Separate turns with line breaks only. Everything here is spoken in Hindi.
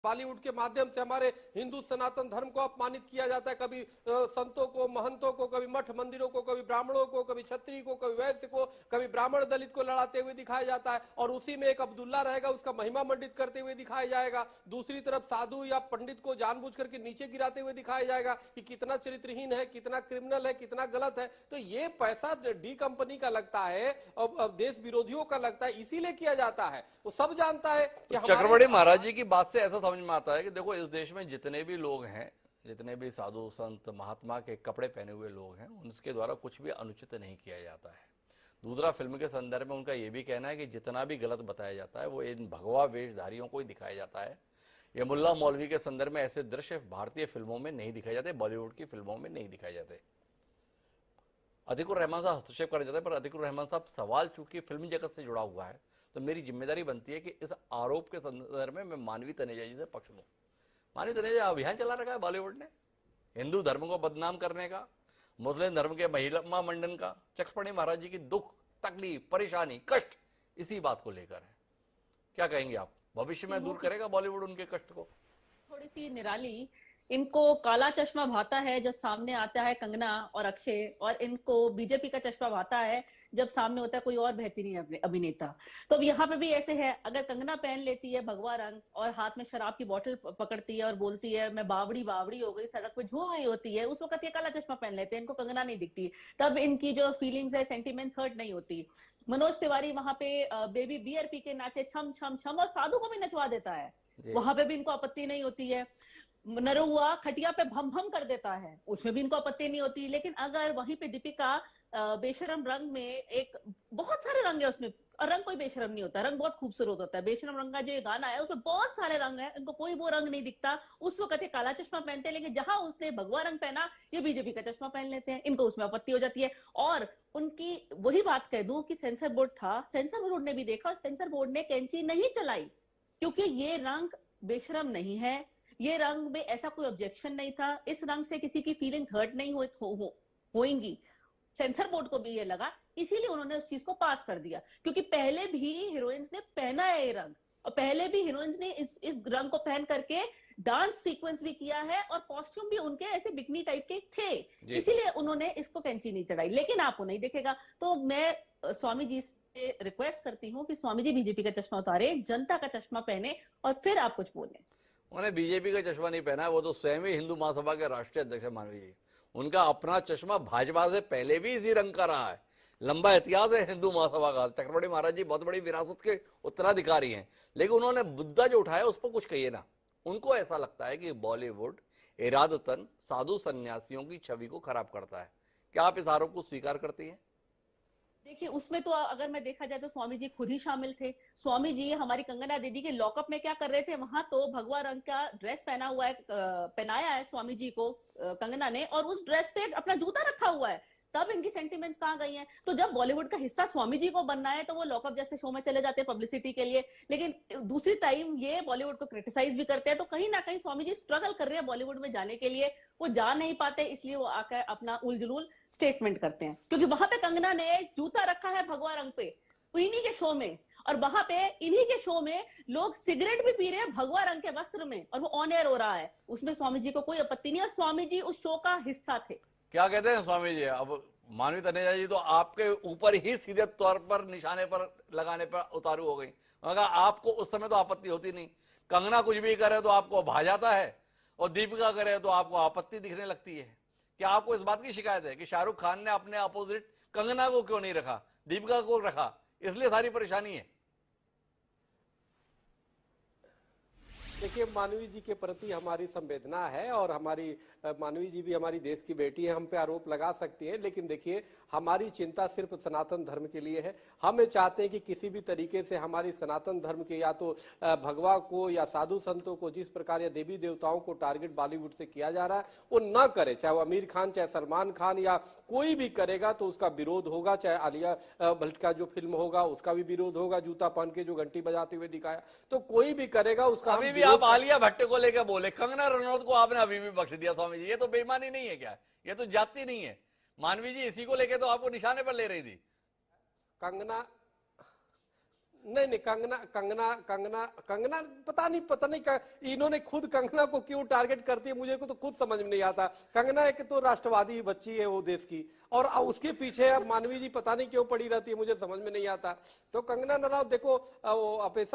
बॉलीवुड के माध्यम से हमारे हिंदू सनातन धर्म को अपमानित किया जाता है। कभी संतों को, महंतों को, कभी मठ मंदिरों को, कभी ब्राह्मणों को, कभी क्षत्रिय को, कभी वैश्य को, कभी ब्राह्मण दलित को लड़ाते हुए दिखाया जाता है। और उसी में एक अब्दुल्ला रहेगा, उसका महिमा मंडित करते हुए दिखाया जाएगा। दूसरी तरफ साधु या पंडित को जानबूझ करके नीचे गिराते हुए दिखाया जाएगा कि कितना चरित्रहीन है, कितना क्रिमिनल है, कितना गलत है। तो ये पैसा डी कंपनी का लगता है और देश विरोधियों का लगता है, इसीलिए किया जाता है। वो सब जानता है कि
चक्रवर्ती महाराज जी की बात से ऐसा समझ में आता है कि देखो, इस देश में जितने भी लोग हैं, जितने भी साधु संत महात्मा के कपड़े पहने हुए लोग हैं, उनके द्वारा कुछ भी अनुचित नहीं किया जाता है। दूसरा, फिल्म के संदर्भ में उनका यह भी कहना है कि जितना भी गलत बताया जाता है वो इन भगवा वेशधारियों को ही दिखाया जाता है। ये मुल्ला मौलवी के संदर्भ में ऐसे दृश्य भारतीय फिल्मों में नहीं दिखाए जाते, बॉलीवुड की फिल्मों में नहीं दिखाए जाते। अतिकुर रहमान साहब हस्तक्षेप करना चाहते हैं, पर अतिकुर रहमान साहब सवाल चूंकि फिल्म जगत से जुड़ा हुआ है, तो मेरी जिम्मेदारी बनती है कि इस आरोप के संदर्भ में मैं मानवी तनेजा जी से पक्ष लूं। मानवी तनेजा अभियान चला रखा है बॉलीवुड ने हिंदू धर्म को बदनाम करने का, मुस्लिम धर्म के महिला मंडन का। चक्रवर्ती महाराज जी की दुख, तकलीफ, परेशानी, कष्ट इसी बात को लेकर है। क्या कहेंगे आप? भविष्य में दूर करेगा बॉलीवुड उनके कष्ट को?
थोड़ी सी निराली, इनको काला चश्मा भाता है जब सामने आता है कंगना और अक्षय, और इनको बीजेपी का चश्मा भाता है जब सामने होता है कोई और बेहतरीन अभिनेता। तो अब यहाँ पे भी ऐसे है, अगर कंगना पहन लेती है भगवा रंग और हाथ में शराब की बोतल पकड़ती है और बोलती है मैं बावड़ी बावड़ी हो गई, सड़क पे झूम गई होती है, उस वक्त ये काला चश्मा पहन लेते हैं, इनको कंगना नहीं दिखती, तब इनकी जो फीलिंग्स है, सेंटिमेंट हर्ट नहीं होती। मनोज तिवारी वहां पे बेबी बियर पी के नाचे छम छम छम, और साधु को भी नचवा देता है, वहां पे भी इनको आपत्ति नहीं होती है। नरुआ खटिया पे भम भम कर देता है, उसमें भी इनको आपत्ति नहीं होती। लेकिन अगर वहीं पे दीपिका बेशरम रंग में, एक बहुत सारे रंग है उसमें, और रंग कोई बेशरम नहीं होता, रंग बहुत खूबसूरत होता है। बेशरम रंग का जो ये गाना है उसमें बहुत सारे रंग है, इनको कोई वो रंग नहीं दिखता। उस वक्त ये काला चश्मा पहनते हैं, लेकिन जहां उसने भगवा रंग पहना, ये बीजेपी का चश्मा पहन लेते हैं, इनको उसमें आपत्ति हो जाती है। और उनकी वही बात कह दूं कि सेंसर बोर्ड था, सेंसर बोर्ड ने भी देखा और सेंसर बोर्ड ने कैंची नहीं चलाई, क्योंकि ये रंग बेशरम नहीं है, ये रंग में ऐसा कोई ऑब्जेक्शन नहीं था, इस रंग से किसी की फीलिंग्स हर्ट नहीं होंगी। सेंसर बोर्ड को भी ये लगा, इसीलिए उन्होंने उस चीज को पास कर दिया, क्योंकि पहले भी हीरोइंस ने पहना है ये रंग, और पहले भी हीरोइंस ने इस रंग को पहन करके डांस सीक्वेंस भी किया है, और कॉस्ट्यूम भी उनके ऐसे बिकनी टाइप के थे, इसीलिए उन्होंने इसको कैंची नहीं चढ़ाई। लेकिन आपको नहीं देखेगा। तो मैं स्वामी जी से रिक्वेस्ट करती हूँ कि स्वामी जी बीजेपी का चश्मा उतारे, जनता का चश्मा पहने, और फिर आप कुछ बोलें।
उन्हें बीजेपी का चश्मा नहीं पहना है, वो तो स्वयं ही हिंदू महासभा के राष्ट्रीय अध्यक्ष मानवी जी। उनका अपना चश्मा भाजपा से पहले भी इसी रंग का रहा है, लंबा इतिहास है हिंदू महासभा का। चक्रवर्ती महाराज जी बहुत बड़ी विरासत के उत्तराधिकारी हैं, लेकिन उन्होंने मुद्दा जो उठाया उस पर कुछ कहिए ना। उनको ऐसा लगता है कि बॉलीवुड इरादतन साधु सन्यासियों की छवि को खराब करता है। क्या आप इस आरोप को स्वीकार करती हैं?
देखिए, उसमें तो अगर मैं देखा जाए तो स्वामी जी खुद ही शामिल थे। स्वामी जी हमारी कंगना दीदी के लॉकअप में क्या कर रहे थे, वहां तो भगवा रंग का ड्रेस पहना हुआ है, पहनाया है स्वामी जी को कंगना ने, और उस ड्रेस पे अपना जूता रखा हुआ है, तब इनकी सेंटिमेंट्स कहाँ गई हैं? तो जब बॉलीवुड का हिस्सा स्वामी जी को बनना है तो वो लॉकअप जैसे शो में चले जाते हैं पब्लिसिटी के लिए, लेकिन दूसरी टाइम ये बॉलीवुड को क्रिटिसाइज भी करते हैं। तो कहीं ना कहीं स्वामी जी स्ट्रगल कर रहे हैं बॉलीवुड में जाने के लिए, वो जा नहीं पाते, इसलिए वो आकर अपना उलझुल स्टेटमेंट करते हैं, क्योंकि वहां पे कंगना ने जूता रखा है भगवा रंग पे इन्हीं के शो में, और वहां पे इन्हीं के शो में लोग सिगरेट भी पी रहे हैं भगवा रंग के वस्त्र में, और वो ऑन एयर हो रहा है, उसमें स्वामी जी को कोई आपत्ति नहीं, और स्वामी जी उस शो का हिस्सा थे।
क्या कहते हैं स्वामी जी? अब मानवी तनेजा जी तो आपके ऊपर ही सीधे तौर पर निशाने पर लगाने पर उतारू हो गई। मगर आपको उस समय तो आपत्ति होती नहीं, कंगना कुछ भी करे तो आपको भा जाता है, और दीपिका करे तो आपको आपत्ति दिखने लगती है। क्या आपको इस बात की शिकायत है कि शाहरुख खान ने अपने अपोजिट कंगना को क्यों नहीं रखा, दीपिका को रखा, इसलिए सारी परेशानी है?
देखिए, मानवी जी के प्रति हमारी संवेदना है, और हमारी मानवी जी भी हमारी देश की बेटी है, हम पे आरोप लगा सकती हैं, लेकिन देखिए हमारी चिंता सिर्फ सनातन धर्म के लिए है। हम ये चाहते हैं कि किसी भी तरीके से हमारी सनातन धर्म के या तो भगवा को या साधु संतों को जिस प्रकार या देवी देवताओं को टारगेट बॉलीवुड से किया जा रहा है वो न करे, चाहे वो आमिर खान, चाहे सलमान खान, या कोई भी करेगा तो उसका विरोध होगा। चाहे आलिया भट्ट का जो फिल्म होगा उसका भी विरोध होगा, जूता पहन के जो घंटी बजाते हुए दिखाया, तो कोई भी करेगा उसका।
अभी भी आप आलिया भट्ट को लेकर बोले, कंगना रनौत को आपने अभी भी बख्श दिया स्वामी जी, ये तो बेईमानी नहीं है क्या? ये तो जाति नहीं है? मानवी जी इसी को लेकर तो आपको निशाने पर ले रही थी।
कंगना नहीं, कंगना कंगना कंगना कंगना पता नहीं इन्होंने खुद कंगना को क्यों टारगेट करती है, मुझे को तो खुद समझ में नहीं आता। कंगना एक तो राष्ट्रवादी बच्ची है वो देश की, और उसके पीछे अब मानवी जी पता नहीं क्यों पड़ी रहती है, मुझे समझ में नहीं आता। तो कंगना रनौत देखो, वो